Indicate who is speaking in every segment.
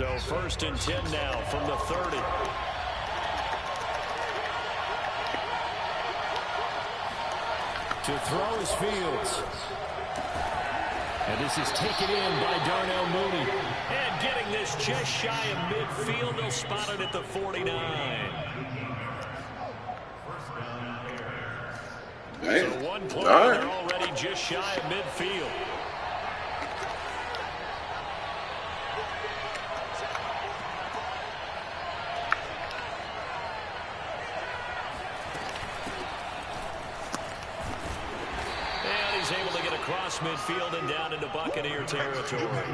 Speaker 1: So 1st and 10 now from the 30. To throw is Fields. And this is taken in by Darnell Mooney. And getting this just shy of midfield. They'll spot it at the 49.
Speaker 2: Hey.
Speaker 1: So one play,
Speaker 2: All right.
Speaker 1: they're already just shy of midfield. Able to get across midfield and down into Buccaneer territory.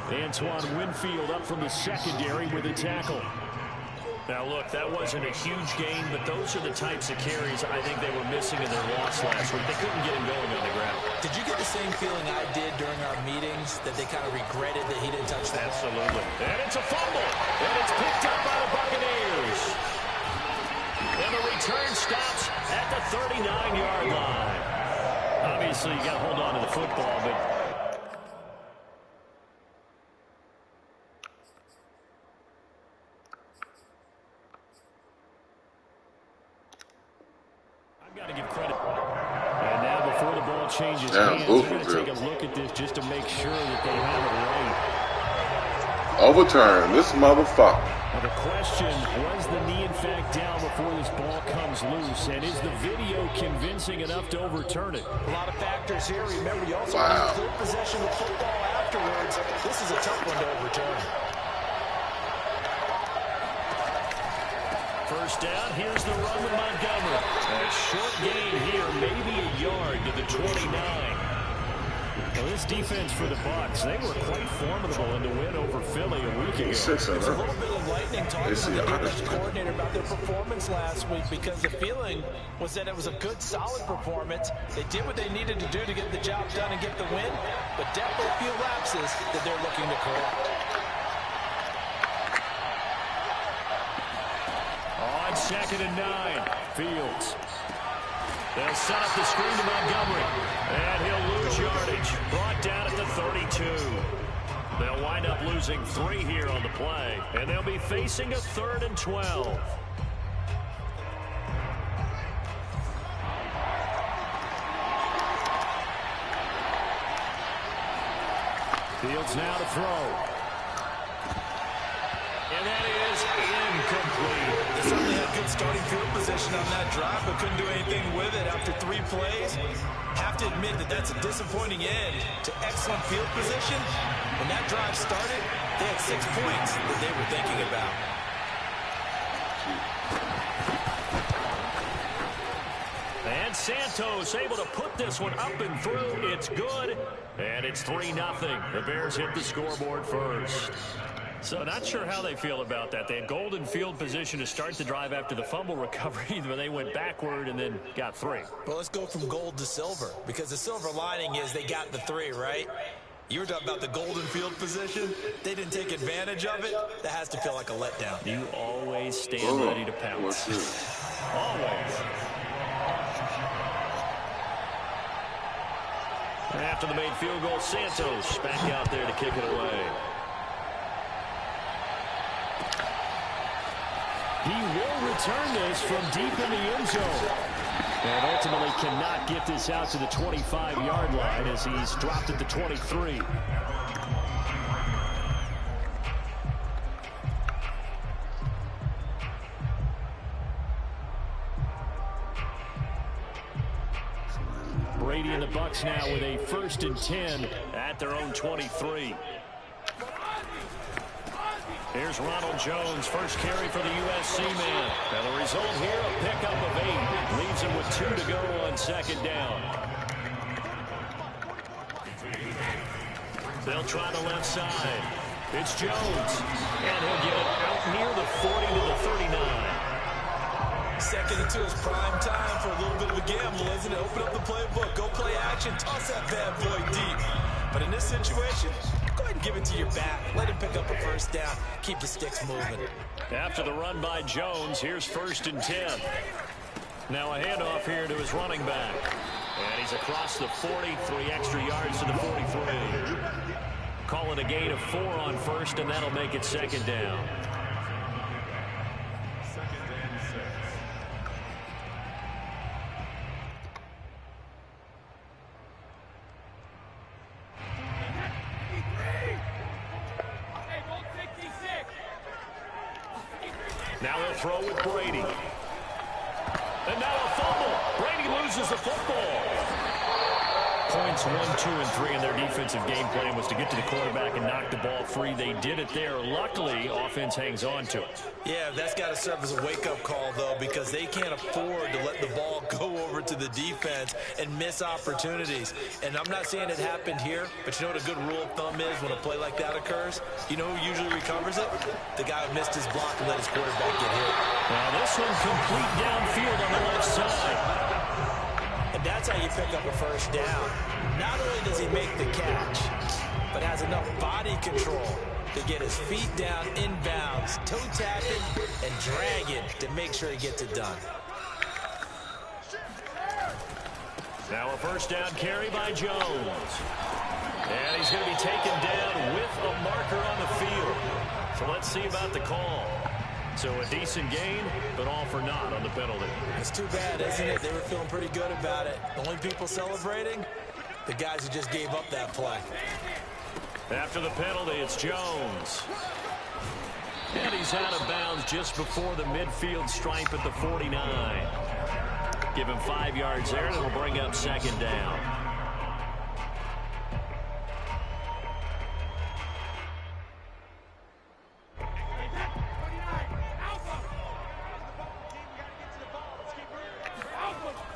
Speaker 1: Antoine Winfield up from the secondary with a tackle. Now, look, that wasn't a huge gain, but those are the types of carries I think they were missing in their loss last week. They couldn't get him going on the ground.
Speaker 3: Did you get the same feeling I did during our meetings, that they kind of regretted that he didn't touch that?
Speaker 1: Absolutely. And it's a fumble. And it's picked up by the Buccaneers. And the return stops at the 39-yard line. Obviously, you got to hold on to the football, but I've got to give credit. And now, before the ball changes hands, we're going to take a look at this just to make sure that they have it right.
Speaker 2: Overturn this motherfucker.
Speaker 1: Now the question, was the knee in fact down before this ball comes loose? And is the video convincing enough to overturn it?
Speaker 3: A lot of factors here. Remember, you also have good possession of football afterwards. This is a tough one to overturn.
Speaker 1: First down, here's the run with Montgomery. A short gain here, maybe a yard to the 29. Well, this defense for the Bucs, they were quite formidable in the win over Philly a week ago.
Speaker 3: It's a little bit of lightning talking to the defensive coordinator about their performance last week, because the feeling was that it was a good, solid performance. They did what they needed to do to get the job done and get the win, but definitely a few lapses that they're looking to correct.
Speaker 1: On 2nd and 9, Fields. They'll set up the screen to Montgomery. And he'll lose yardage. Brought down at the 32. They'll wind up losing 3 here on the play. And they'll be facing a 3rd and 12. Fields now to throw. And that is incomplete.
Speaker 3: They certainly had good starting field position on that drive, but couldn't do anything with it after 3 plays. Have to admit that that's a disappointing end to excellent field position. When that drive started, they had 6 points that they were thinking about.
Speaker 1: And Santos able to put this one up and through. It's good. And it's 3-0. The Bears hit the scoreboard first. So not sure how they feel about that. They had golden field position to start the drive after the fumble recovery, but they went backward and then got 3.
Speaker 3: Well, let's go from gold to silver, because the silver lining is they got the 3, right? You were talking about the golden field position. They didn't take advantage of it. That has to feel like a letdown.
Speaker 1: You always stand ready to pounce. Always. After the made field goal, Santos back out there to kick it away. He will return this from deep in the end zone. And ultimately cannot get this out to the 25-yard line as he's dropped at the 23. Brady and the Bucs now with a 1st and 10 at their own 23. Here's Ronald Jones, first carry for the USC man. And the result here, a pickup of 8. Leaves him with 2 to go on 2nd down. They'll try the left side. It's Jones. And he'll get it out near the 40 to the 39.
Speaker 3: 2nd and 2 is prime time for a little bit of a gamble, isn't it? Open up the playbook, go play action, toss that bad boy deep. But in this situation, go ahead and give it to your back. Let him pick up a 1st down. Keep the sticks moving.
Speaker 1: After the run by Jones, here's 1st and 10. Now a handoff here to his running back. And he's across the 40, 3 extra yards to the 43. call it a gain of 4 on first, and that'll make it second down. Now they'll throw with Brady. And now a fumble. Brady loses the football. Points 1, 2, and 3 in their defensive game plan was to get to the quarterback and knock the ball free. They did it there. Luckily, offense hangs on to it.
Speaker 3: Yeah, that's got to serve as a wake-up call, though, because they can't afford to let the ball go over to the defense and miss opportunities. And I'm not saying it happened here, but you know what a good rule of thumb is when a play like that occurs? You know who usually recovers it? The guy who missed his block and let his quarterback get hit.
Speaker 1: Now this one complete downfield on the left side.
Speaker 3: And that's how you pick up a first down. Not only does he make the catch, but has enough body control to get his feet down inbounds, toe tapping, and dragging to make sure he gets it done.
Speaker 1: Now a first down carry by Jones. And he's going to be taken down with a marker on the field. So let's see about the call. So a decent gain, but all for naught on the penalty.
Speaker 3: It's too bad, isn't it? They were feeling pretty good about it. The only people celebrating, the guys who just gave up that play.
Speaker 1: After the penalty, it's Jones. And he's out of bounds just before the midfield stripe at the 49. Give him 5 yards there, and it'll bring up second down.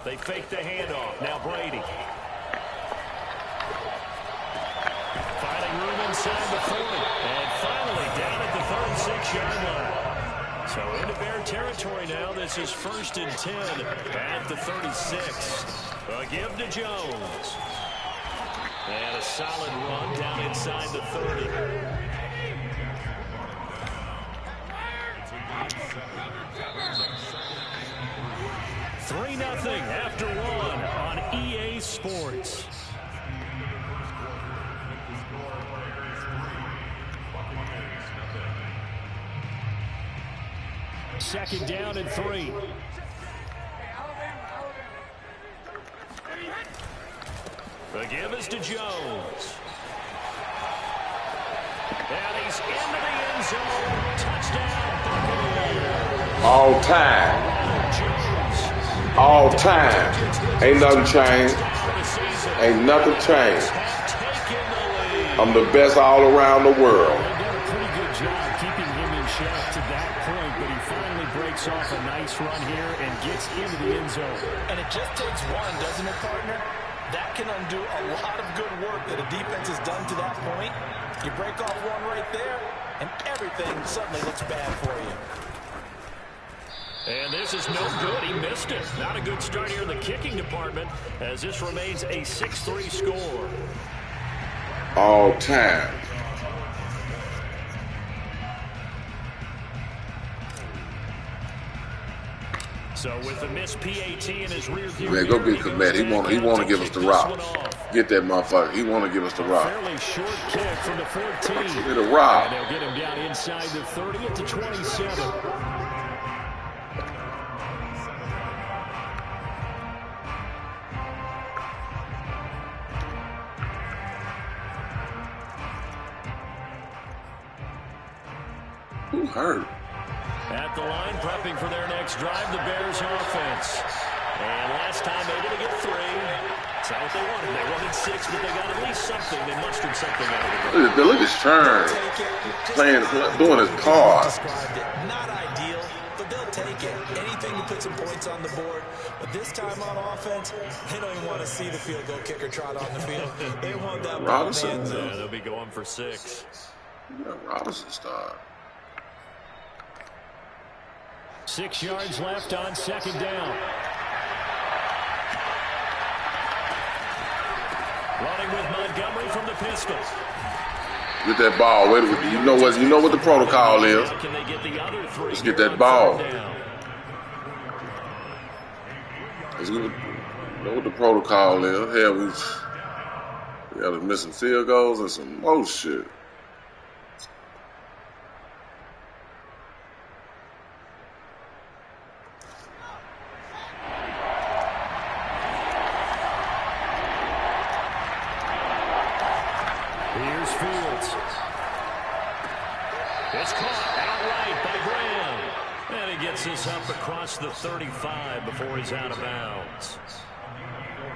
Speaker 1: They fake the handoff. Now Brady. Finding room inside the 40. And finally down at the 36-yard line. So into Bear territory now. This is 1st and 10 at the 36. A give to Jones. And a solid run down inside the 30. Three 3-0 after 1 on EA Sports. Second down and 3. The give is to Jones. And he's into the end zone. Touchdown, Buccaneers.
Speaker 2: All time. All time. Ain't nothing changed. Ain't nothing changed. I'm the best all around the world.
Speaker 1: They've done a pretty good job keeping him in check to that point, but he finally breaks off a nice run here and gets into the end zone.
Speaker 3: And it just takes one, doesn't it, partner? That can undo a lot of good work that a defense has done to that point. You break off one right there, and everything suddenly looks bad for you.
Speaker 1: And this is no good. He missed it. Not a good start here in the kicking department as this remains a 6-3 score.
Speaker 2: All time.
Speaker 1: So with the missed PAT in his rear view,
Speaker 2: Man, go get Komet. He want to give us the rock. Get that motherfucker. He want to give us the rock.
Speaker 1: Fairly short kick from the 14.
Speaker 2: Get a rock.
Speaker 1: And they'll get him down inside the 30 at the 27.
Speaker 2: Who hurt?
Speaker 1: At the line, prepping for their next drive, the Bears offense. And last time able to get 3. That's not what they wanted. They wanted 6, but they got at least something. They mustered something out of it.
Speaker 2: Look at Stern doing his part.
Speaker 3: Not ideal, but they'll take it. Anything to put some points on the board. But this time on offense, they don't even want to see the field goal kicker trot on the field. They want that ball in the end zone.
Speaker 1: Yeah, they'll be going for 6.
Speaker 2: Robinson start.
Speaker 1: 6 yards left on second down. Running with Montgomery from the pistol.
Speaker 2: Get that ball. Wait, you know what the protocol is.
Speaker 1: Can they get the other 3?
Speaker 2: Let's get that ball. Let's know what the protocol is. Hell, We got missing field goals and some more shit.
Speaker 1: Here's Fields. It's caught outright by Graham. And he gets this up across the 35 before he's out of bounds.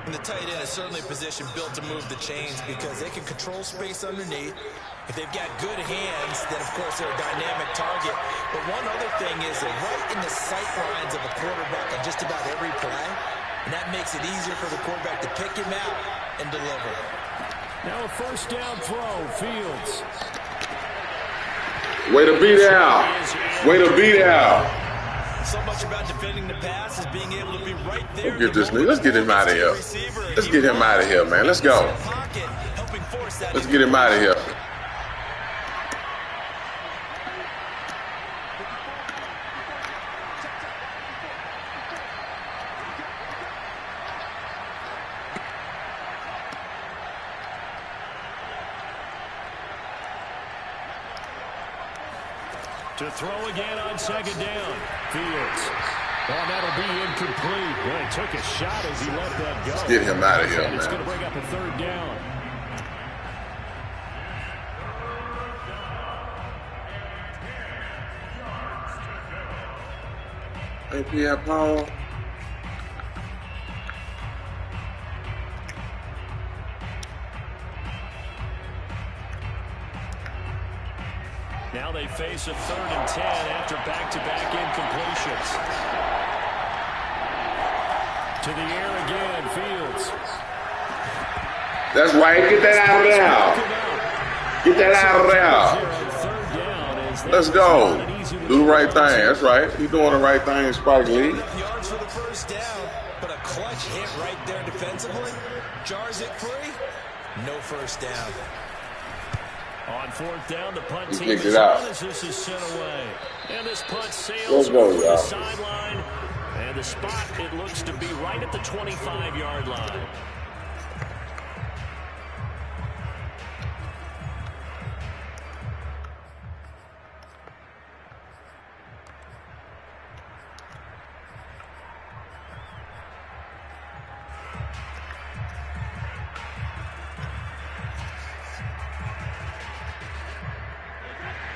Speaker 3: And the tight end is certainly a position built to move the chains because they can control space underneath. If they've got good hands, then of course they're a dynamic target. But one other thing is they're right in the sight lines of a quarterback on just about every play. And that makes it easier for the quarterback to pick him out and deliver.
Speaker 1: Now a first down throw, Fields.
Speaker 2: Way to beat out. Way to beat out.
Speaker 3: So much about defending the pass is being able to be right there.
Speaker 2: Let's get this nigga. Let's get him out of here. Let's get him out of here, man. Let's go. Let's get him out of here.
Speaker 1: To throw again on second down. Fields. Oh, that'll be incomplete. Well, he took a shot as he let that go.
Speaker 2: Let's get him out of here, man.
Speaker 1: It's going to bring up a third down.
Speaker 2: Hey, Pierre Paul.
Speaker 1: Now they face a 3rd and 10 after back-to-back incompletions. To the air again, Fields.
Speaker 2: That's right. Get that out of there. Get that out of there. Let's go. Do the right thing. That's right. He's doing the right thing, Spike Lee.
Speaker 3: Yards for the first down, but a clutch hit right there defensively. Jars it free. No first down.
Speaker 1: On 4th down, the punt
Speaker 2: He
Speaker 1: team
Speaker 2: picked
Speaker 1: is
Speaker 2: it out.
Speaker 1: on as this is sent away. And this punt sails
Speaker 2: Let's go,
Speaker 1: over the
Speaker 2: y'all.
Speaker 1: sideline. And the spot, it looks to be right at the 25-yard line.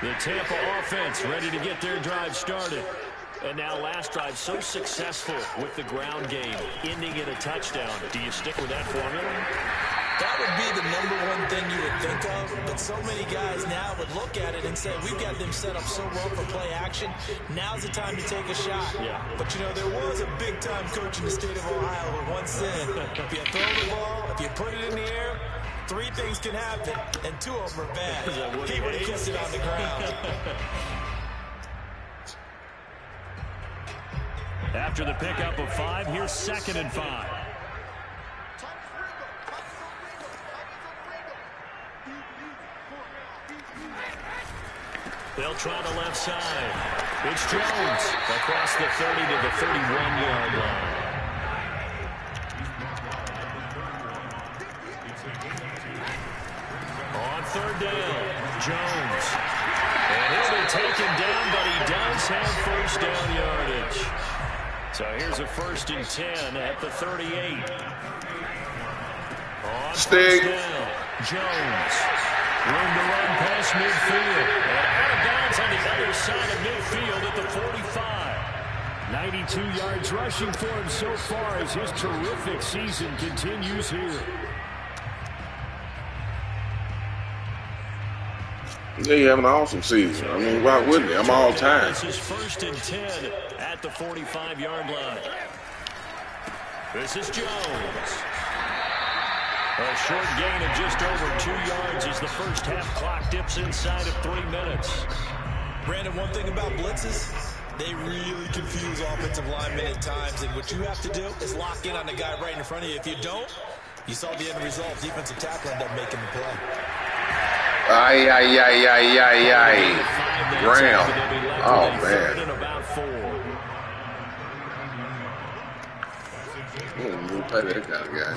Speaker 1: The Tampa offense ready to get their drive started. And now last drive so successful with the ground game, ending in a touchdown. Do you stick with that formula?
Speaker 3: That would be the #1 thing you would think of, but so many guys now would look at it and say, we've got them set up so well for play action, now's the time to take a shot.
Speaker 1: Yeah.
Speaker 3: But, you know, there was a big-time coach in the state of Ohio who once said, if you throw the ball, if you put it in the air, 3 things can happen, and 2 of them are bad. He would have kept it on the ground.
Speaker 1: After the pickup of 5, here's 2nd and 5. They'll try the left side. It's Jones across the 30 to the 31-yard line. On 3rd down, Jones. And he'll be taken down, but he does have first down yardage. So here's a 1st and 10 at the 38. On
Speaker 2: Stig.
Speaker 1: 1st down, Jones. Room to run past midfield. And out of bounds on the other side of midfield at the 45. 92 yards rushing for him so far as his terrific season continues here.
Speaker 2: Yeah, you have an awesome season. I mean, why wouldn't he? I'm all time.
Speaker 1: This is 1st and 10 at the 45-yard line. This is Jones. A short gain of just over 2 yards as the first half clock dips inside of 3 minutes.
Speaker 3: Brandon, one thing about blitzes, they really confuse offensive linemen at times, and what you have to do is lock in on the guy right in front of you. If you don't, you saw the end result. Defensive tackle ended up making the play.
Speaker 2: Ay. Graham. Oh, man. We'll play that kind of guy.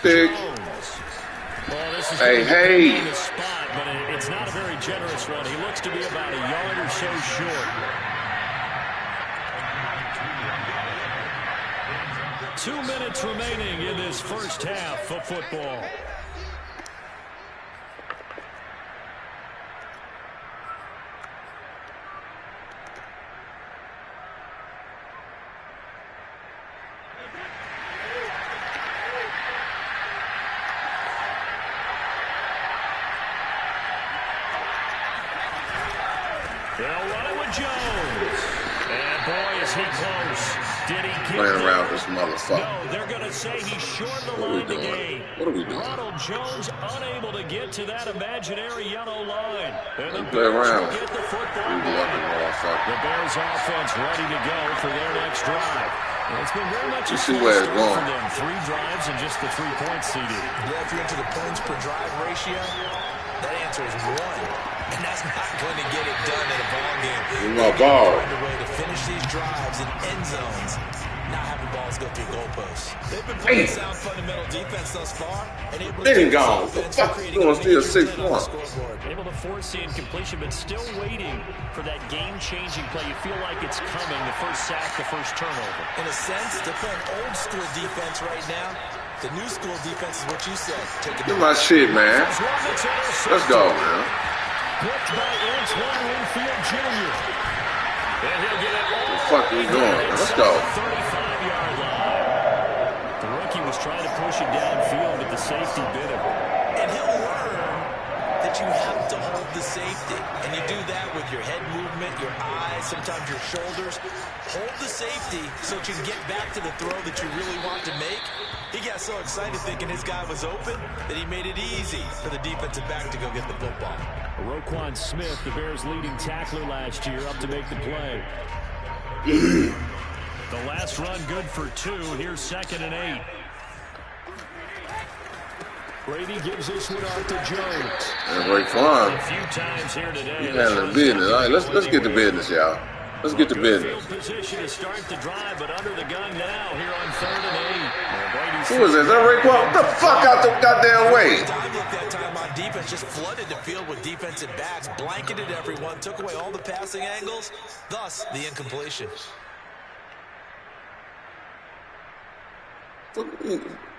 Speaker 2: stick.
Speaker 1: Well, this is
Speaker 2: Hey.
Speaker 1: the spot, but it's not a very generous one. He looks to be about a yard or so short. 2 minutes remaining in this first half of football. They'll run it with Jones. And boy, is he close. Did he get
Speaker 2: playing around with this motherfucker?
Speaker 1: No, they're going to say he shortened the line to gain.
Speaker 2: What are we doing?
Speaker 1: Ronald Jones unable to get to that imaginary yellow line. And the
Speaker 2: play around.
Speaker 1: Bears will get the football back. The Bears offense ready to go for their next drive. And it's been very much a slow start for them. 3 drives and just the 3 points, CD.
Speaker 3: Yeah, if you're into the points per drive ratio, that answer is 1. And that's not going to get it done in a ball game.
Speaker 2: My ball.
Speaker 3: Find a way to finish these drives in end zones, not having balls go through goalposts. They've been playing sound fundamental defense thus far, and able to take
Speaker 2: gone.
Speaker 3: offense
Speaker 2: Fuck, doing still 6-1.
Speaker 1: Able to force the incompletion, but still waiting for that game-changing play. You feel like it's coming. The first sack, the first turnover.
Speaker 3: In a sense, they're playing old school defense right now. The new school defense is what you said.
Speaker 2: Look at my shit, man. Let's go, man.
Speaker 1: Blocked by Antoine Winfield Jr. And he'll get it all.
Speaker 2: What the fuck are we doing? Let's go.
Speaker 1: 35-yard line. The rookie was trying to push it downfield, but the safety bit him.
Speaker 3: And he'll learn that you have to hold the safety. And you do that with your head movement, your eyes, sometimes your shoulders. Hold the safety so that you can get back to the throw that you really want to make. He got so excited thinking his guy was open that he made it easy for the defensive back to go get the football.
Speaker 1: Roquan Smith, the Bears' leading tackler last year, up to make the play. The last run good for 2. Here's 2nd and 8. Brady gives this one off to Jones.
Speaker 2: And Roquan.
Speaker 1: A few times here today.
Speaker 2: He's handling business. All right, let's get to business, y'all. Let's get to business.
Speaker 1: Position to start the drive, but under the gun now here on 3rd and 8.
Speaker 2: Who is this? Is that Raekwon? What the fuck out the goddamn way?
Speaker 3: That time on defense just flooded the field with defensive backs, blanketed everyone, took away all the passing angles, thus the incompletion.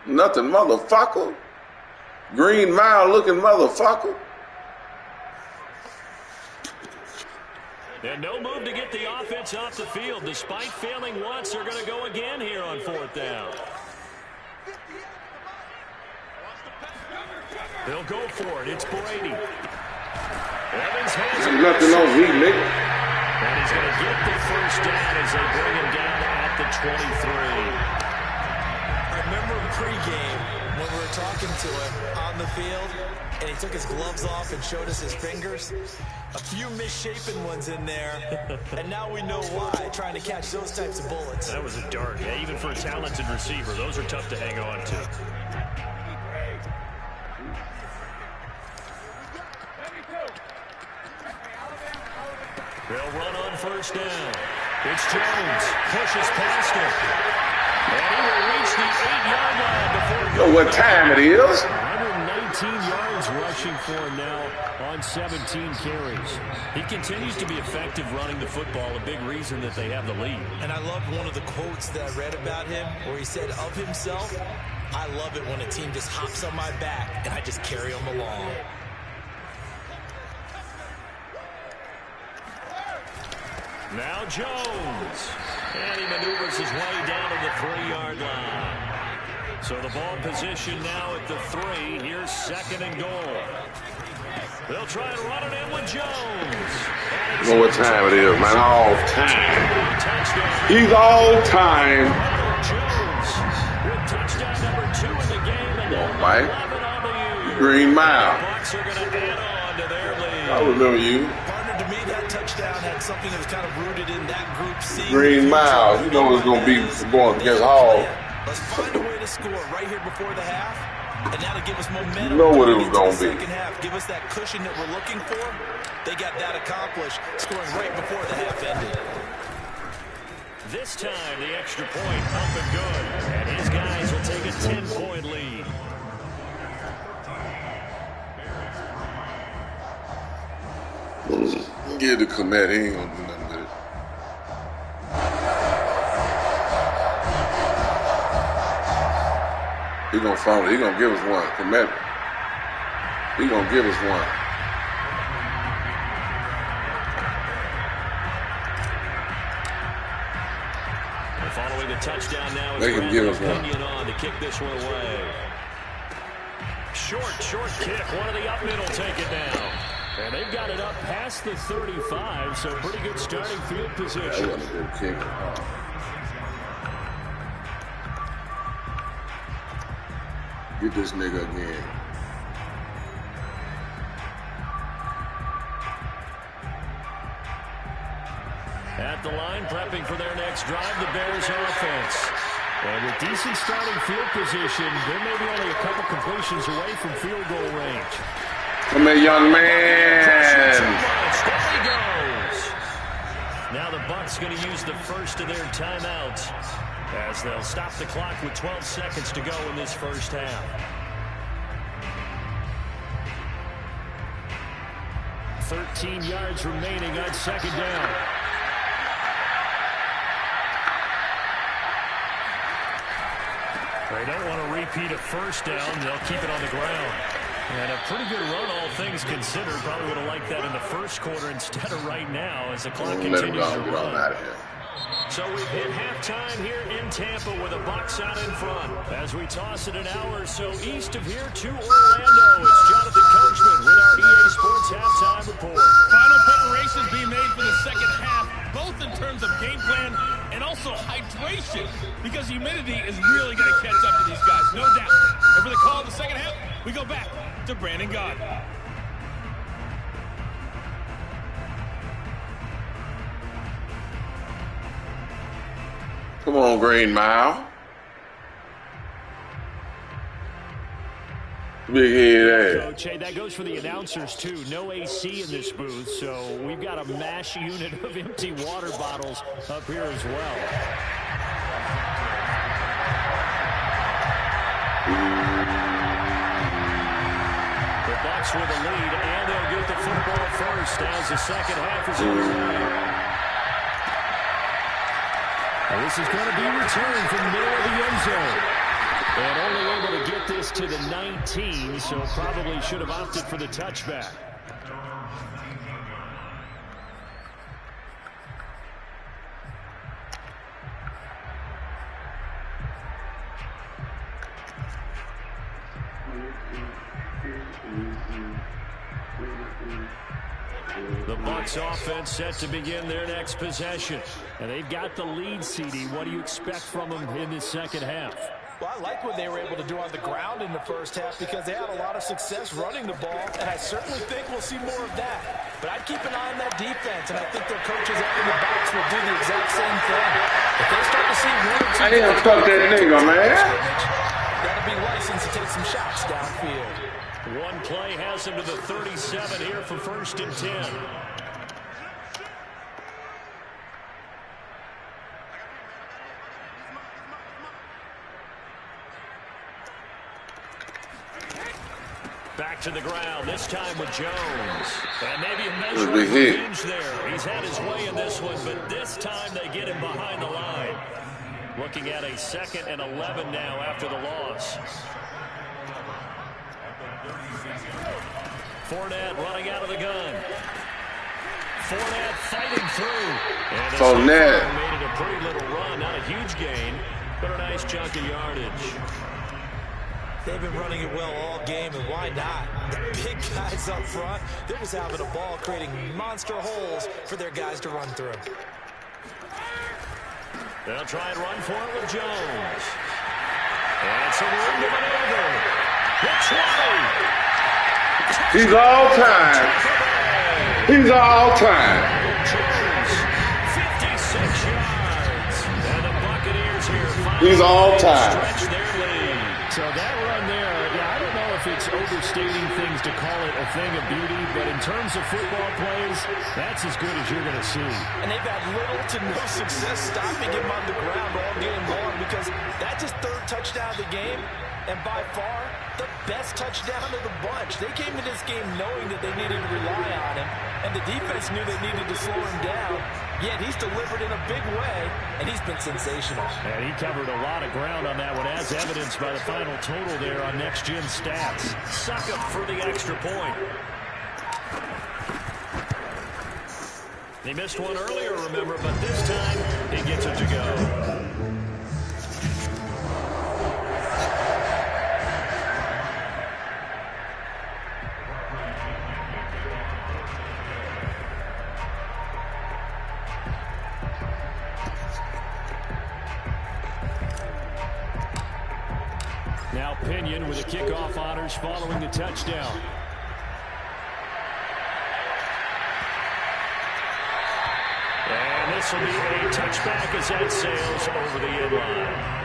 Speaker 2: Nothing, motherfucker. Green Mile looking motherfucker.
Speaker 1: And no move to get the offense off the field. Despite failing once, they're going to go again here on 4th down. They'll go for it. It's Brady. Evans has it.
Speaker 2: Nothing on me, nigga.
Speaker 1: And he's going to get the first down as they bring him down at the 23.
Speaker 3: I remember pregame when we were talking to him on the field, and he took his gloves off and showed us his fingers. A few misshapen ones in there, and now we know why, trying to catch those types of bullets.
Speaker 1: That was a dart. Yeah, even for a talented receiver, those are tough to hang on to. They'll run on 1st down. It's Jones. Pushes past him. And he will reach the 8-yard line before
Speaker 2: You know what time it is?
Speaker 1: 119 yards rushing for him now on 17 carries. He continues to be effective running the football, a big reason that they have the lead.
Speaker 3: And I love one of the quotes that I read about him where he said of himself, I love it when a team just hops on my back and I just carry them along.
Speaker 1: Now Jones. And he maneuvers his way down to the 3-yard line. So the ball position now at the 3. Here's 2nd and goal. They'll try and run it in with Jones.
Speaker 2: You know what time it is, man. All time. He's all time.
Speaker 1: Jones with touchdown number 2 in the game. And
Speaker 2: Come on, Mike. Green Mile.
Speaker 1: Bucks are going to add on to their lead.
Speaker 2: I remember you.
Speaker 3: Partner, to me, that touchdown had something that was kind of rooted in that group C.
Speaker 2: Green Mile. You know it's going to be going against Hall.
Speaker 3: Let's find a way to score right here before the half. And now to give us momentum.
Speaker 2: You know what it was going to be.
Speaker 3: Second half, give us that cushion that we're looking for. They got that accomplished, scoring right before the half ended.
Speaker 1: This time, the extra point up and good. And his guys will take a 10-point lead.
Speaker 2: Give the Komet. He ain't gonna do nothing with it. He gonna follow. He gonna give us one. Komet. He gonna give us one.
Speaker 1: And following the touchdown now is
Speaker 2: they can give us one.
Speaker 1: On to kick this one away. Short kick. One of the up middle take it down. And they've got it up past the 35, so pretty good starting field position.
Speaker 2: That wasn't a good kick. Get this nigga again.
Speaker 1: At the line, prepping for their next drive, the Bears offense. And with decent starting field position, they may be only a couple completions away from field goal range.
Speaker 2: Come here, young man.
Speaker 1: There he goes. Now the Bucs going to use the first of their timeouts as they'll stop the clock with 12 seconds to go in this first half. 13 yards remaining on second down. They don't want to repeat a first down. They'll keep it on the ground. And a pretty good run, all things considered. Probably would have liked that in the first quarter instead of right now as the clock continues to run.
Speaker 2: Out of here.
Speaker 1: So we've hit halftime here in Tampa with a Bucs out in front. As we toss it an hour or so east of here to Orlando, it's Jonathan Coachman with our EA Sports Halftime Report.
Speaker 4: Final preparations being made for the second half, both in terms of game plan and also hydration, because humidity is really going to catch up to these guys, no doubt. And for the call of the second half, we go back to Brandon Gaudin.
Speaker 2: Come on, Green Mile. Big head.
Speaker 1: Coach, hey, that goes for the announcers, too. No AC in this booth, so we've got a mash unit of empty water bottles up here as well. The Bucs with a lead, and they'll get the football first as the second half is underway. Well, this is going to be returned from the middle of the end zone. And only able to get this to the 19, so probably should have opted for the touchback. The Bucs offense set to begin their next possession. And they've got the lead, CD. What do you expect from them in this second half?
Speaker 3: Well, I like what they were able to do on the ground in the first half because they had a lot of success running the ball, and I certainly think we'll see more of that. But I'd keep an eye on that defense, and I think their coaches up in the box will do the exact same thing. If they start to see one or two...
Speaker 2: I didn't fuck that nigga, man.
Speaker 3: Gotta be licensed to take some shots downfield.
Speaker 1: One play has him to the 37 here for 1st and 10. Back to the ground, this time with Jones. And maybe a measure of revenge there. He's had his way in this one, but this time they get him behind the line. Looking at a 2nd and 11 now after the loss. Fournette running out of the gun. Fournette fighting through. And Fournette made it a pretty little run. Not a huge gain, but a nice chunk of yardage.
Speaker 3: They've been running it well all game, and why not? The big guys up front, they're just having a ball, creating monster holes for their guys to run through.
Speaker 1: They'll try and run for it with Jones. And some room to maneuver. Which way?
Speaker 2: He's all time. He's all time.
Speaker 1: Jones, 56 yards. And the Buccaneers here
Speaker 2: He's all time.
Speaker 1: stretch their lead. So that run there, yeah, I don't know if it's overstating things to call it a thing of beauty, but in terms of football plays, that's as good as you're going to see.
Speaker 3: And they've had little to no success stopping him on the ground all game long because that's his 3rd touchdown of the game. and by far the best touchdown of the bunch. They came to this game knowing that they needed to rely on him, and the defense knew they needed to slow him down. Yet he's delivered in a big way, and he's been sensational.
Speaker 1: And he covered a lot of ground on that one, as evidenced by the final total there on Next Gen Stats. Suck up for the extra point. He missed one earlier, remember, but this time he gets it to go. Now Pinion with the kickoff honors following the touchdown. And this will be a touchback as that sails over the end line.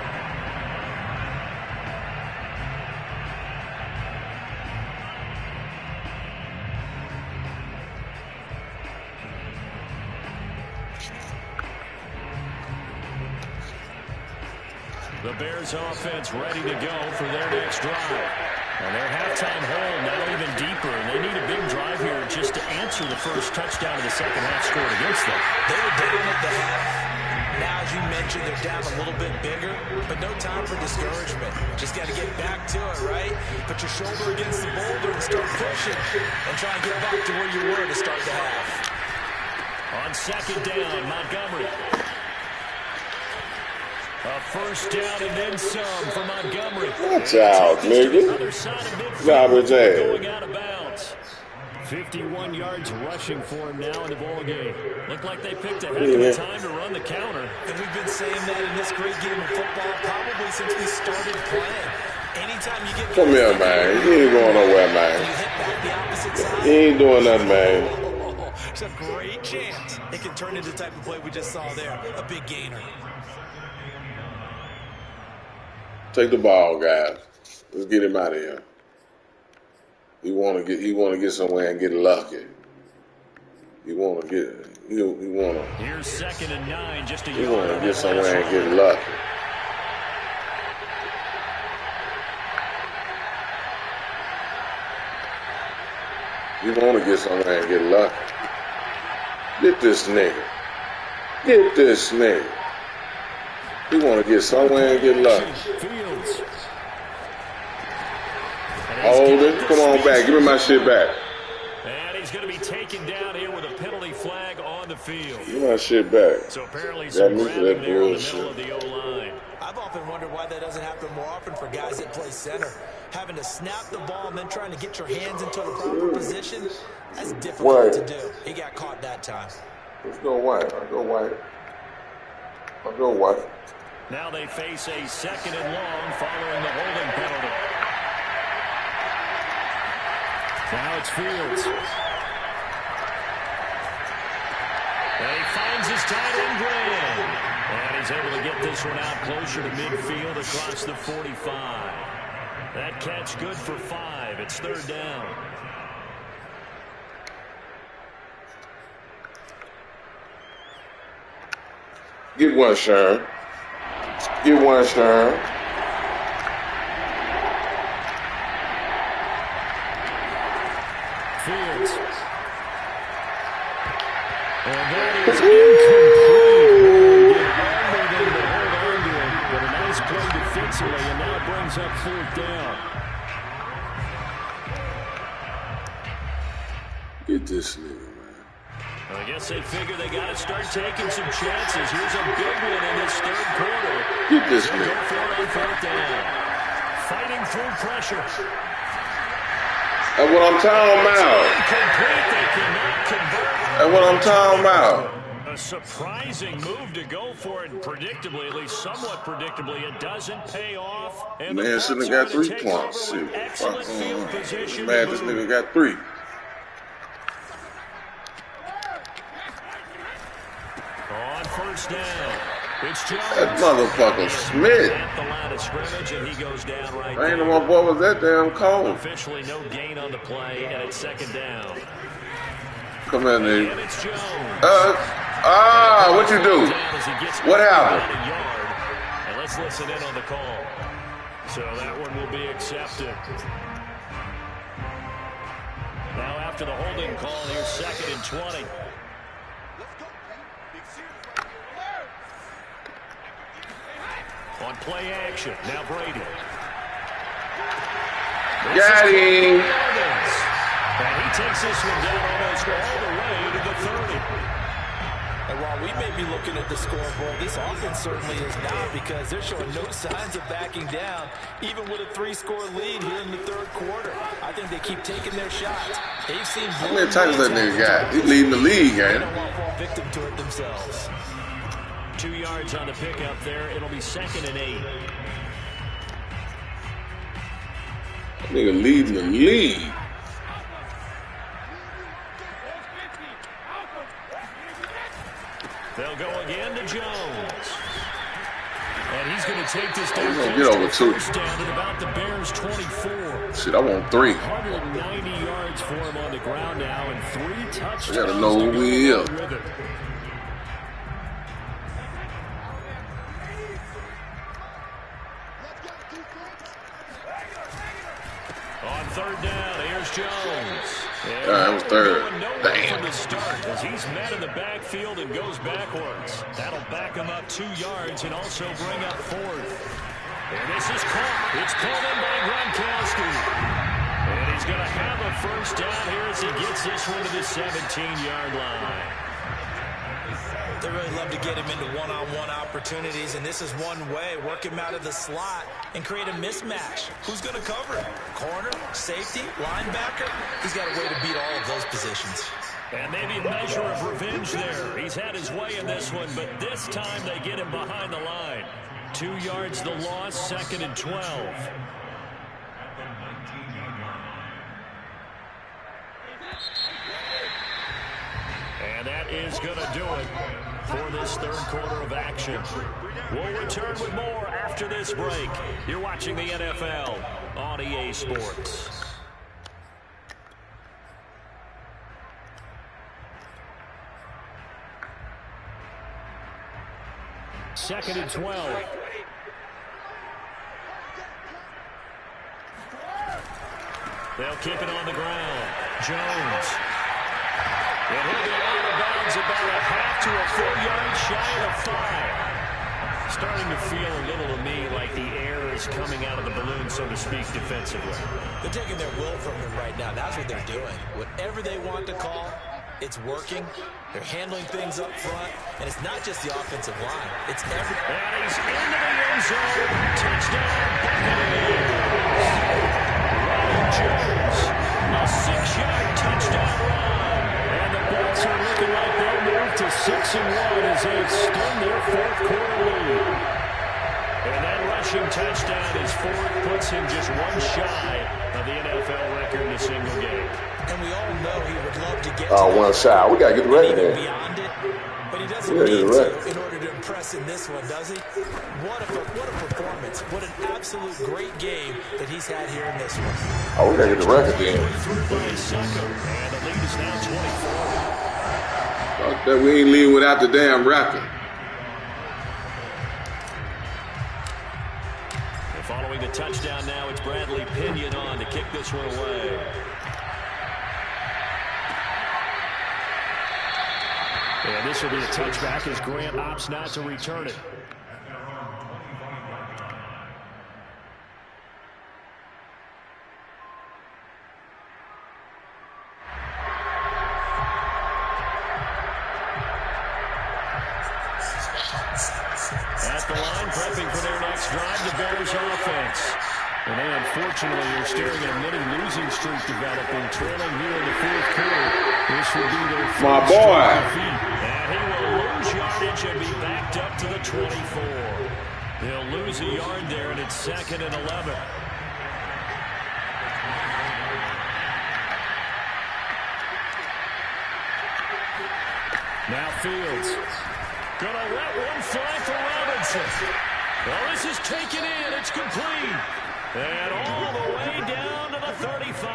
Speaker 1: The Bears offense ready to go for their next drive. And their halftime hole now even deeper, and they need a big drive here just to answer the first touchdown of the second half scored against them.
Speaker 3: They were down at the half. Now, as you mentioned, they're down a little bit bigger, but no time for discouragement. Just got to get back to it, right? Put your shoulder against the boulder and start pushing, and try and get back to where you were to start the half.
Speaker 1: On second down, Montgomery. A first down and then some for Montgomery.
Speaker 2: Watch out, nigga. Garbage ass.
Speaker 1: Going out of bounds. 51 yards rushing for him now in the ball game. Looked like they picked a heck of a time to run the counter.
Speaker 3: And we've been saying that in this great game of football probably since we started playing. Anytime you get...
Speaker 2: Come here, man. He ain't going nowhere, man.
Speaker 3: You hit back the opposite side.
Speaker 2: He ain't doing nothing, man.
Speaker 3: It's a great chance. It can turn into the type of play we just saw there. A big gainer.
Speaker 2: Take the ball, guys. Let's get him out of here. He want to get somewhere and get lucky. He want to
Speaker 1: Here's 2nd and 9, just a yard.
Speaker 2: He want to get somewhere and get lucky. He want to get somewhere and get lucky. Get this nigga. Get this nigga. He want to get somewhere and get lucky. Hold it. Come on back. Give me my shit back.
Speaker 1: And he's going to be taken down here with a penalty flag on the field.
Speaker 2: Give me my shit back.
Speaker 1: So apparently some grabbing there in the middle of the O-line.
Speaker 3: I've often wondered why that doesn't happen more often for guys that play center. Having to snap the ball and then trying to get your hands into the proper position, that's difficult to do. He got caught that time.
Speaker 2: Let's go white. I'll go white. I'll go white.
Speaker 1: Now they face a 2nd and long following the holding penalty. Now it's Fields. And he finds his tight end Graham. And he's able to get this one out closer to midfield across the 45. That catch good for 5. It's 3rd down.
Speaker 2: Get one, Sharon. Get one, Sharon.
Speaker 1: Fields. And that is incomplete. Hold on to it. But a nice play defensively, and now brings up 4th down.
Speaker 2: Get this nigga, man.
Speaker 1: Well, I guess they figure they got to start taking some chances. Here's a big one in this 3rd quarter.
Speaker 2: Get this
Speaker 1: They'll
Speaker 2: nigga.
Speaker 1: go for it on 4th down. Fighting through pressure.
Speaker 2: That's what I'm talking about.
Speaker 1: Incomplete. They cannot convert.
Speaker 2: That's what I'm talking about.
Speaker 1: A surprising move to go for it, predictably, at least somewhat predictably. It doesn't pay off. And
Speaker 2: Man shouldn't have got 3 points. Shit.
Speaker 1: Excellent field position.
Speaker 2: Man, this nigga got 3.
Speaker 1: On 1st down, it's Jones.
Speaker 2: That motherfucker Smith.
Speaker 1: At the line of scrimmage, and he goes down right
Speaker 2: I ain't know
Speaker 1: there.
Speaker 2: my boy was that damn cold.
Speaker 1: Officially no gain on the play, and it's 2nd down.
Speaker 2: Come here,
Speaker 1: And
Speaker 2: nigga.
Speaker 1: it's Jones.
Speaker 2: What you do? What happened?
Speaker 1: And let's listen in on the call. So that one will be accepted. Now after the holding call, here's 2nd and 20. On play action, now Brady.
Speaker 2: Got him.
Speaker 1: And he takes this one down almost all the way to the 30.
Speaker 3: And while we may be looking at the scoreboard, this offense certainly is not, because they're showing no signs of backing down, even with a 3-score lead here in the 3rd quarter. I think they keep taking their shots. They've seen
Speaker 2: how many tackles that nigga got? He's leading the league,
Speaker 3: they
Speaker 2: ain't
Speaker 3: don't want to fall victim to it themselves.
Speaker 1: 2 yards on the pickup there. It'll be 2nd and 8.
Speaker 2: That nigga leading the league.
Speaker 1: They'll go again to Jones. And he's going to take this down.
Speaker 2: He's going to get over 2.
Speaker 1: First down at about the Bears' 24.
Speaker 2: Shit, I want 3.
Speaker 1: 190 yards for him on the ground now, and 3 touchdowns.
Speaker 2: I got to know who he is.
Speaker 1: On 3rd down, here's Jones.
Speaker 2: That was 3rd. Damn.
Speaker 1: From the start, as he's met in the backfield and goes backwards. That'll back him up 2 yards and also bring up 4th. And this is caught. It's caught in by Gronkowski. And he's going to have a first down here as he gets this one to the 17-yard line.
Speaker 3: They really love to get him into one-on-one opportunities, and this is one way. Work him out of the slot and create a mismatch. Who's going to cover him? Corner, safety, linebacker? He's got a way to beat all of those positions.
Speaker 1: And maybe a measure of revenge there. He's had his way in this one, but this time they get him behind the line. 2 yards the loss, 2nd and 12. And that is going to do it for this 3rd quarter of action. We'll return with more after this break. You're watching the NFL on EA Sports. Second and 12. They'll keep it on the ground. Jones. And he'll be out of bounds about a half to a 4 yards shy of 5. Starting to feel a little to me like the air is coming out of the balloon, so to speak, defensively.
Speaker 3: They're taking their will from him right now. That's what they're doing. Whatever they want to call, it's working. They're handling things up front, and it's not just the offensive line. It's everything.
Speaker 1: And he's into the end zone. Touchdown, Buccaneers. Ryan Jones, a 6-yard touchdown run. And the Bills are looking like they'll move to 6-1 as they extend their 4th quarter lead. And that rushing touchdown is 4th, puts him just 1 shy of the NFL record in a single game.
Speaker 3: And we all know he would love to get
Speaker 2: Oh, 1 shy. We got to get the record there.
Speaker 3: beyond it, but he doesn't need to in order to impress in this one, does he? What a performance. What an absolute great game that he's had here in this one.
Speaker 2: Oh, we got to get the record then.
Speaker 1: Through by Sucker, and the lead is now 24.
Speaker 2: Fuck that, we ain't leaving without the damn record.
Speaker 1: And following the touchdown now, it's Bradley Pinion on to kick this one away. And this will be a touchback as Grant opts not to return it. At the line, prepping for their next drive, the Bears offense. And they unfortunately are staring at a mini losing streak developing, trailing here in the 4th quarter. This will be their first defeat. And he will lose yardage and be backed up to the 24. They'll lose a yard there, and it's 2nd and 11. Now Fields. Gonna let one fly for Robinson. Well, this is taken in. It's complete. And all the way down to the 35.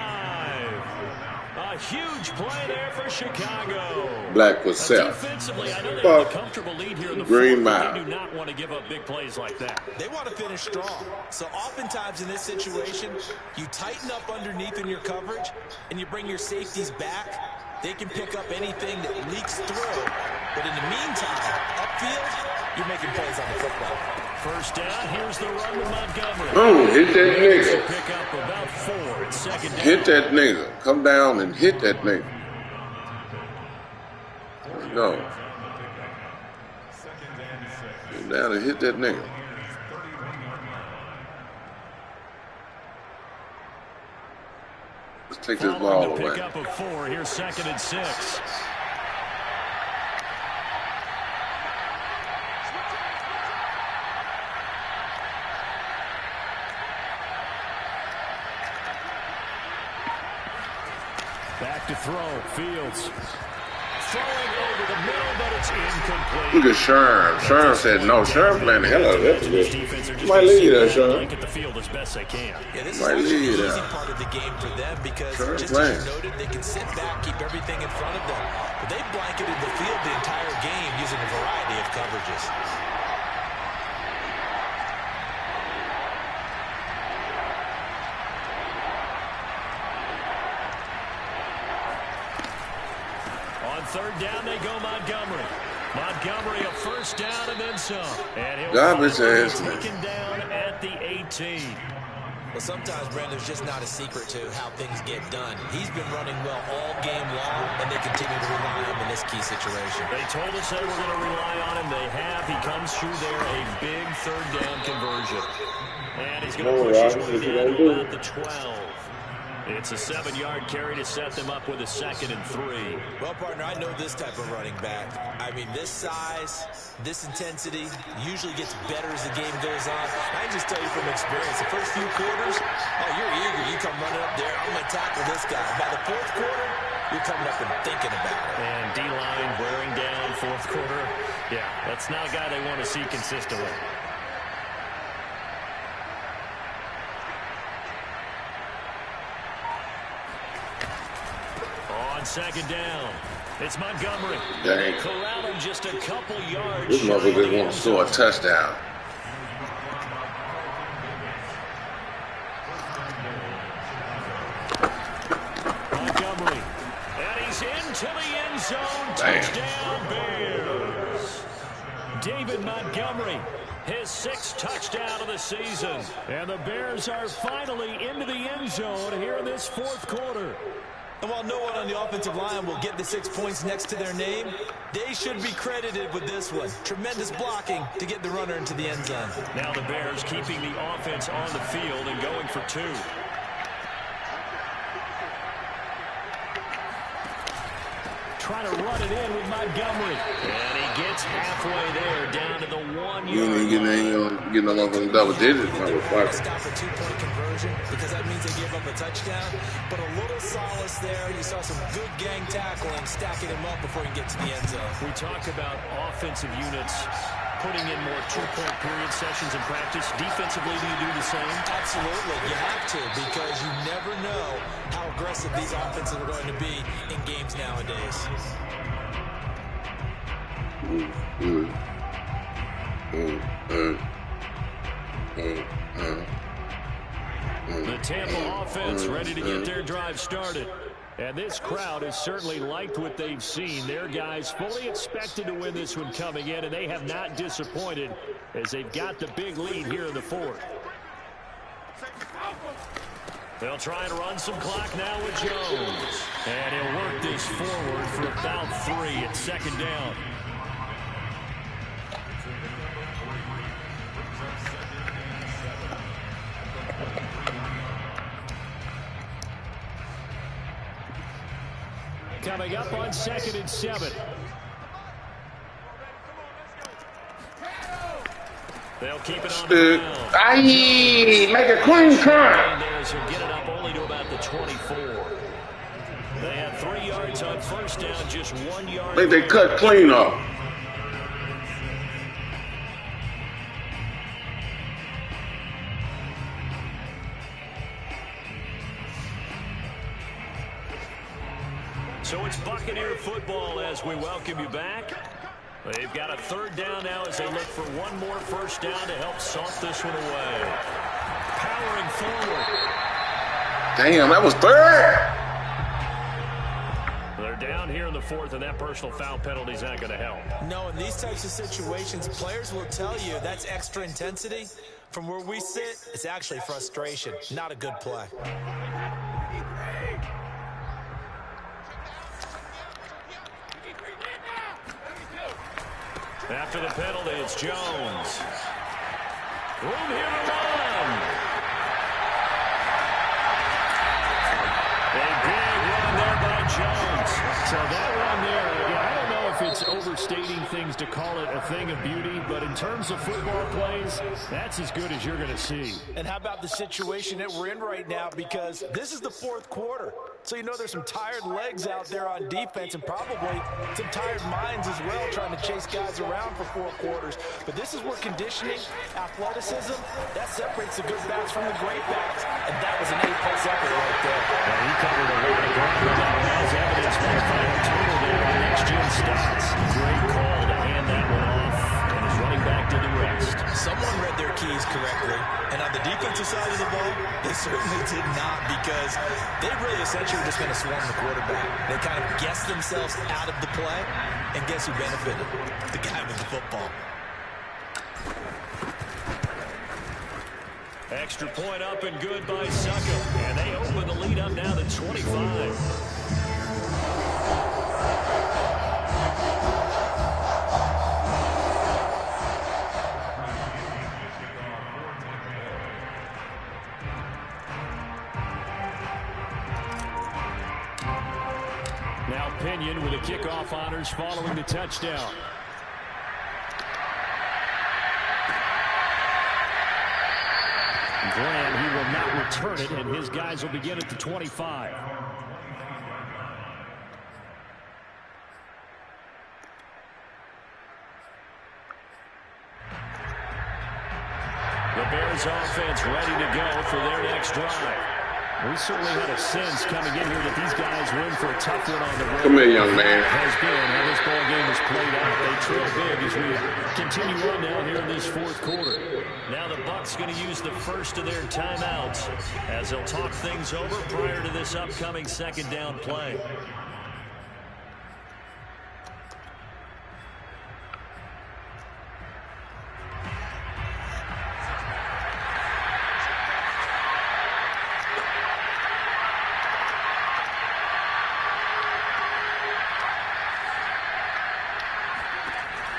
Speaker 1: A A huge play there for Chicago.
Speaker 2: Black was self.
Speaker 1: Defensively, I know they have a comfortable lead here in the
Speaker 2: Green
Speaker 1: fourth,
Speaker 2: Mile.
Speaker 1: but they do not want to give up big plays like that.
Speaker 3: They want to finish strong. So oftentimes in this situation, you tighten up underneath in your coverage, and you bring your safeties back. They can pick up anything that leaks through. But in the meantime, upfield, you're making plays on the football.
Speaker 1: First down, here's the run with Montgomery.
Speaker 2: Oh, hit that nigga.
Speaker 1: Pick up about 4 at second down.
Speaker 2: Hit that nigga. Come down and hit that nigga. Let's go. Come down and hit that nigga. Let's take this ball away.
Speaker 1: Pick up of 4. Here's second and 6. Back to throw. Fields. Throwing over the middle, but it's incomplete.
Speaker 2: Look at Sherm. Sherm said no. Sherm playing the hell out of that position. Might lead that, Sherm.
Speaker 1: At the field as best they can.
Speaker 3: Yeah, this
Speaker 2: Might
Speaker 3: is
Speaker 2: lead
Speaker 3: the
Speaker 2: that.
Speaker 3: easy part of the game for them because
Speaker 2: Sherm
Speaker 3: just
Speaker 2: playing.
Speaker 3: as you noted, they can sit back, keep everything in front of them. But they blanketed the field the entire game using a variety of coverages.
Speaker 1: On third down, they go Montgomery. Montgomery, a first down and then some. And he'll
Speaker 2: Garbage
Speaker 1: be
Speaker 2: ass.
Speaker 1: taken down at the 18.
Speaker 3: Well, sometimes, Brandon, there's just not a secret to how things get done. He's been running well all game long, and they continue to rely on him in this key situation.
Speaker 1: They told us they were going to rely on him. They have. He comes through there, a big third down conversion. And he's going to push his way down to about the 12. It's a 7-yard carry to set them up with a second and 3.
Speaker 3: Well, partner, I know this type of running back. I mean, this size, this intensity usually gets better as the game goes on. I can just tell you from experience, the first few quarters, oh, you're eager. You come running up there, I'm going to tackle this guy. By the fourth quarter, you're coming up and thinking about it.
Speaker 1: And D-line wearing down fourth quarter. Yeah, that's not a guy they want to see consistently. On second down, it's Montgomery.
Speaker 2: Dang.
Speaker 1: They corral him just a couple yards.
Speaker 2: This motherfucker want to score a touchdown.
Speaker 1: Montgomery. And he's into the end zone.
Speaker 2: Damn.
Speaker 1: Touchdown, Bears. David Montgomery, his 6th touchdown of the season. And the Bears are finally into the end zone here in this fourth quarter.
Speaker 3: And while no one on the offensive line will get the 6 points next to their name, they should be credited with this one. Tremendous blocking to get the runner into the end zone.
Speaker 1: Now the Bears keeping the offense on the field and going for 2. Trying to run it in with Montgomery. And he gets halfway there, down to the 1
Speaker 2: You
Speaker 1: yard
Speaker 2: ain't
Speaker 1: line.
Speaker 2: getting no motherfucking double digits, motherfucker.
Speaker 3: Stop for 2-point conversion because that means they gave up a touchdown. But a little solace there. You saw some good gang tackling, stacking him up before he gets to the end zone.
Speaker 1: We talk about offensive units putting in more 2-point period sessions in practice. Defensively, do you do the same?
Speaker 3: Absolutely. You have to because you never know how aggressive these offenses are going to be in games nowadays.
Speaker 1: The Tampa offense ready to get their drive started. And this crowd has certainly liked what they've seen. Their guys fully expected to win this one coming in, and they have not disappointed as they've got the big lead here in the fourth. They'll try and run some clock now with Jones. And he'll work this forward for about 3 at second down. Coming up on 2nd and 7. They'll keep it on the ground.
Speaker 2: Aye, make a clean cut.
Speaker 1: He'll get it up only to about the 24. They had 3 yards on first down, just 1 yard.
Speaker 2: I think they cut clean up.
Speaker 1: So it's Buccaneer football as we welcome you back. They've got a third down now as they look for one more first down to help salt this one away. Powering forward.
Speaker 2: Damn, that was third.
Speaker 1: They're down here in the fourth, and that personal foul penalty is not going to help.
Speaker 3: No, in these types of situations, players will tell you that's extra intensity. From where we sit, it's actually frustration, not a good play.
Speaker 1: After the penalty, it's Jones. Room here to run. A big run there by Jones. So that run there, I don't know if it's overstating things to call it a thing of beauty, but in terms of football plays, that's as good as you're going to see.
Speaker 3: And how about the situation that we're in right now? Because this is the fourth quarter. So you know there's some tired legs out there on defense and probably some tired minds as well trying to chase guys around for 4 quarters. But this is where conditioning, athleticism, that separates the good backs from the great backs. And that was an A-plus effort right there.
Speaker 1: Well, he covered a lot of ground on that as evidence by the final total there on next-gen stats. Great call to hand that one off, and his running back did the rest.
Speaker 3: Someone read their keys correctly, and on the defensive side of the ball, they certainly did not, because they really essentially were just going to swarm the quarterback. They kind of guessed themselves out of the play, and guess who benefited? The guy with the football.
Speaker 1: Extra point up and good by Suckup, and they open the lead up now to 25. Now Pinion with the kickoff honors following the touchdown. Graham, he will not return it, and his guys will begin at the 25. The Bears offense ready to go for their next drive. We certainly had a sense coming in here that these guys were in for a tough one on the road.
Speaker 2: Come here, young man.
Speaker 1: Has been how this ball game is played out. They trail big as we continue on now here in this fourth quarter. Now the Bucs going to use the first of their timeouts as they'll talk things over prior to this upcoming second down play.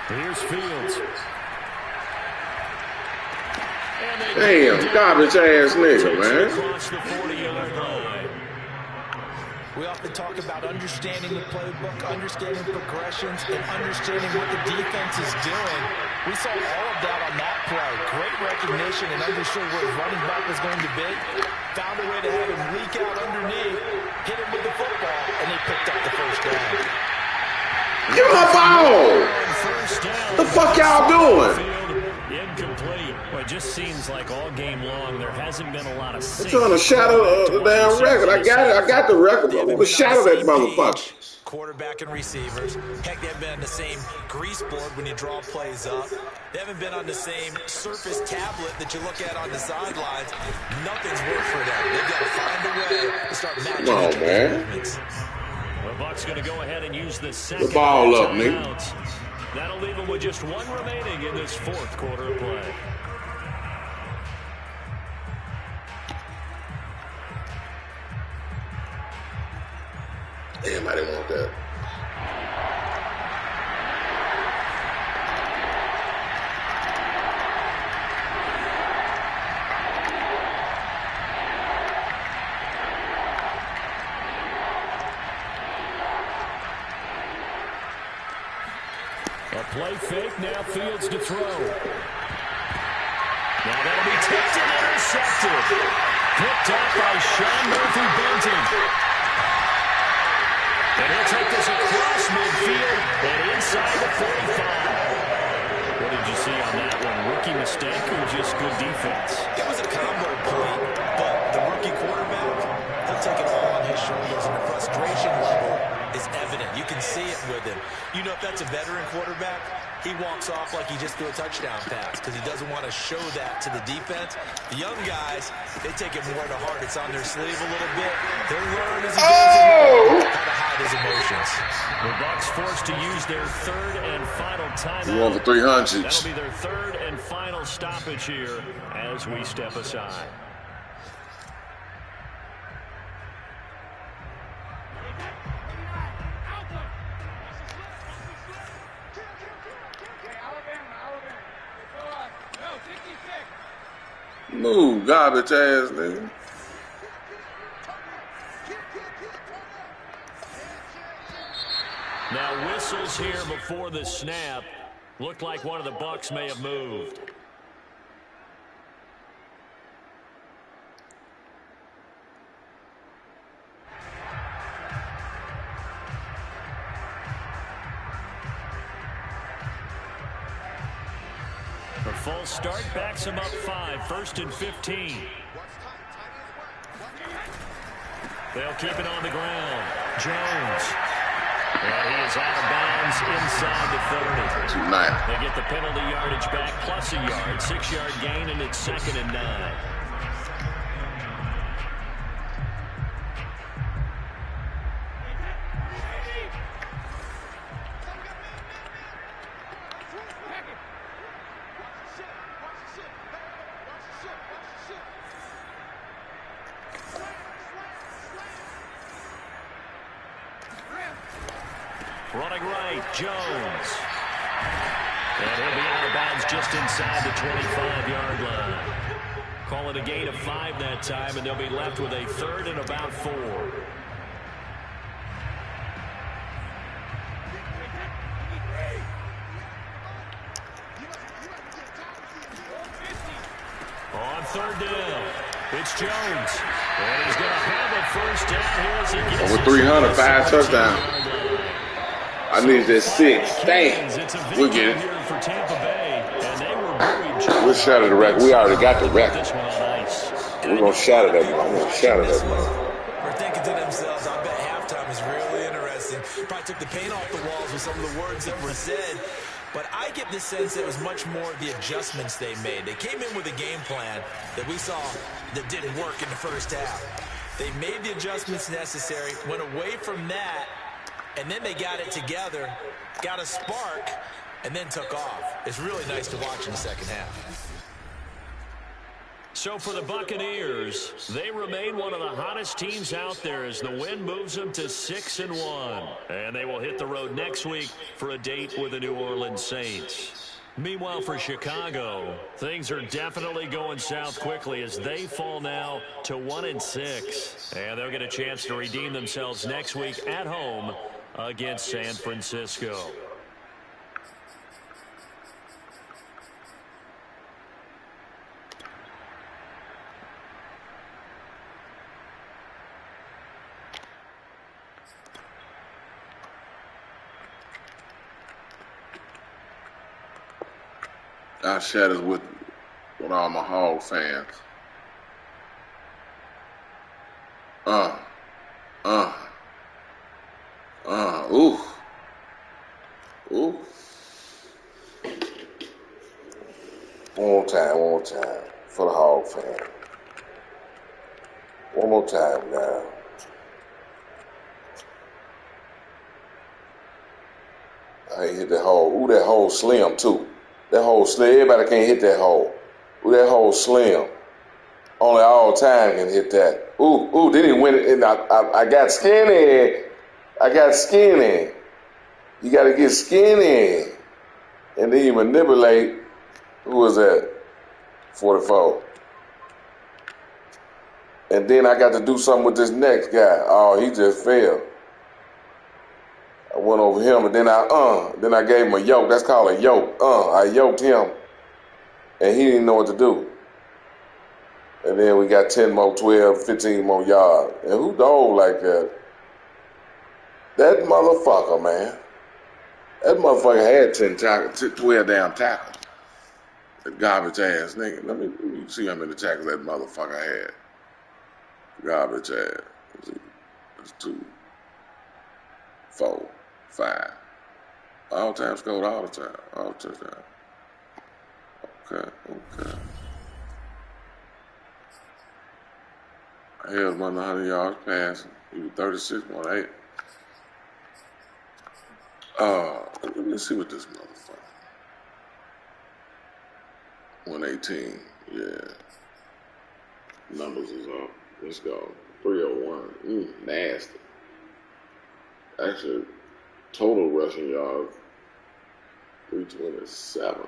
Speaker 1: Here's Fields.
Speaker 2: Damn, garbage ass nigga, man.
Speaker 3: We often talk about understanding the playbook, understanding progressions, and understanding what the defense is doing. We saw all of that on that play. Great recognition and understood where his running back was going to be. Found a way to have him leak out underneath, hit him with the football, and they picked up the first down.
Speaker 2: Give him a ball! The fuck y'all doing?
Speaker 1: Incomplete. Well, it just seems like all game long there hasn't been a lot of.
Speaker 2: I'm trying to shadow the damn record. I got it. I got the record. I'm gonna shadow that motherfucker.
Speaker 3: Quarterback and receivers. Heck, they haven't been on the same grease board when you draw plays up. They haven't been on the same surface tablet that you look at on the sidelines. Nothing's worked for them. They've got to find a way to start matching.
Speaker 2: Come on, man.
Speaker 1: The Bucs going to go ahead and use the second.
Speaker 2: The ball up, nigga.
Speaker 1: That'll leave them with just one remaining in this fourth quarter of play.
Speaker 2: Damn, I didn't want that.
Speaker 1: A play fake, now Fields to throw. Now that'll be tipped and intercepted. Picked up by Sean Murphy-Bunting. And he'll take this across midfield and inside the 45. What did you see on that one? Rookie mistake or just good defense?
Speaker 3: It was a combo play, but the rookie quarterback, he'll take it all on his shoulders, and the frustration level is see it with him. You know, if that's a veteran quarterback, he walks off like he just threw a touchdown pass because he doesn't want to show that to the defense. The young guys, they take it more to heart. It's on their sleeve a little bit. They'll learn as he goes along how to hide his emotions.
Speaker 1: The Bucs forced to use their third and final timeout.
Speaker 2: We're on for 300.
Speaker 1: That'll be their third and final stoppage here as we step aside.
Speaker 2: Move, garbage ass nigga.
Speaker 1: Now whistles here before the snap. Looked like one of the Bucs may have moved. The full start backs him up 5, 1st and 15. They'll keep it on the ground. Jones. And he is out of bounds inside the 30.
Speaker 2: Tonight.
Speaker 1: They get the penalty yardage back plus a yard. 6-yard gain, and it's 2nd and 9. Running right, Jones. And he'll be out of bounds just inside the 25-yard line. Call it a gain of 5 that time, and they'll be left with a 3rd and about 4. On 3rd down, it's Jones. And he's going to have a first down here as he gets
Speaker 2: over 300, 5 touchdowns. I need that 6. Damn. We'll get it. We'll shatter the record. We already got the record. We're going to shatter that one. I'm going to shatter that one.
Speaker 3: We're thinking to themselves, I bet halftime is really interesting. Probably took the paint off the walls with some of the words that were said. But I get the sense it was much more the adjustments they made. They came in with a game plan that we saw that didn't work in the first half. They made the adjustments necessary, went away from that, and then they got it together, got a spark, and then took off. It's really nice to watch in the second half.
Speaker 1: So for the Buccaneers, they remain one of the hottest teams out there as the win moves them to 6-1. And they will hit the road next week for a date with the New Orleans Saints. Meanwhile, for Chicago, things are definitely going south quickly as they fall now to 1-6. And they'll get a chance to redeem themselves next week at home against San Francisco.
Speaker 2: I share this with all my Hog fans. Ooh. One more time for the Hog fan. One more time now. I hit that hole. Ooh, that hole slim too. That hole slim. Everybody can't hit that hole. Ooh, that hole slim. Only all time can hit that. Ooh, they didn't win it. And I got skinny. You got to get skinny. And then you manipulate. Who was that? 44. And then I got to do something with this next guy. Oh, he just fell. I went over him, and then I gave him a yoke. That's called a yoke. I yoked him, and he didn't know what to do. And then we got 10 more, 12, 15 more yards. And who dove like that? That motherfucker, man. That motherfucker had 10 tackles, 12 damn tackles. That garbage ass nigga. Let me see how many tackles that motherfucker had. Garbage ass. That's 2, 4, 5. All time scored all the time. All touchdown. Okay. I held 100 yards passing. He was 36.8. Let me see what this motherfucker. 118. Yeah. Numbers is up. Let's go. 301. Nasty. Actually, total rushing yards 327.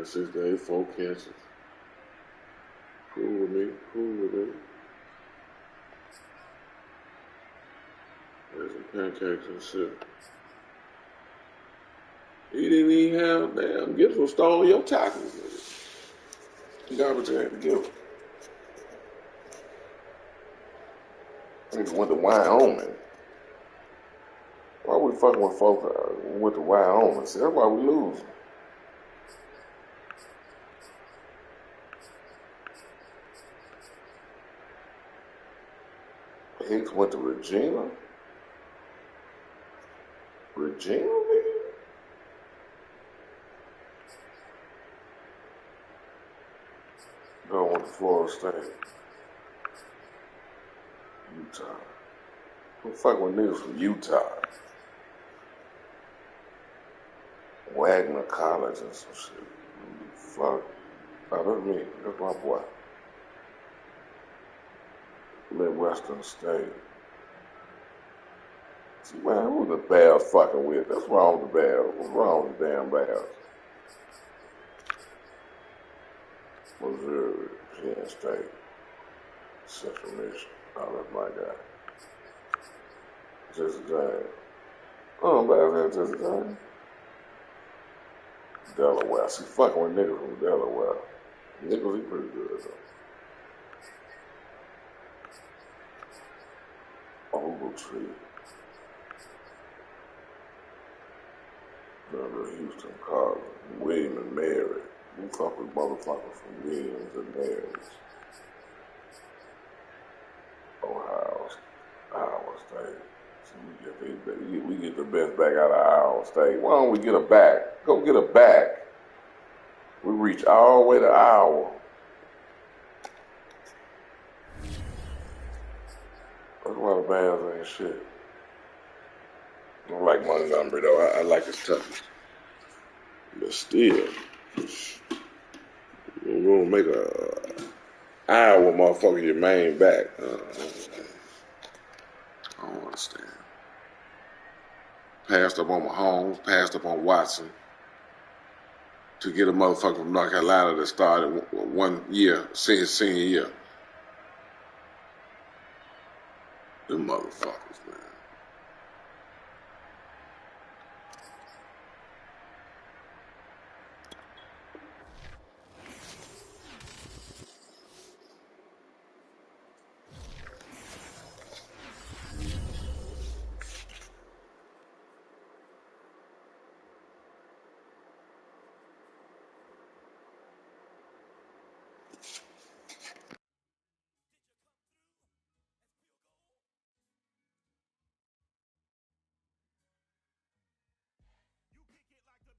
Speaker 2: 6 days, 4 catches. Cool with me. There's some pancakes and shit. He didn't even have damn gifts for stolen your tackles. Garbage had to give. Niggas went to Wyoming. Why we fucking with folks who went to Wyoming? See, that's why we lose. Hicks went to Regina? Regina, nigga? Go went to Florida State. Utah. Who fuck with niggas from Utah? Wagner College and some shit. Fuck. Oh, that's me. That's my boy. Midwestern State. See, man, who the Bears fucking with? That's wrong with the Bears. What's wrong with the damn Bears? Missouri, Penn State, Central Michigan. Oh, that's my guy. Jesse James. Oh, Bears had Jesse James. Delaware. See, fucking with niggas from Delaware. Niggas, he pretty good, though. Ogletree. Remember Houston, Carter, William and Mary. We fuck with motherfuckers from Williams and Marys. Ohio State. See, we get the best back out of Iowa State. Why don't we get a back? Go get a back. We reach all the way to Iowa. That's why the Bears ain't shit. I don't like Montgomery though. I like his toughness. But still, we're gonna make a Iowa motherfucker your main back. I don't understand. Passed up on Mahomes, passed up on Watson to get a motherfucker from North Carolina that started 1 year, his senior year. Them motherfuckers, man.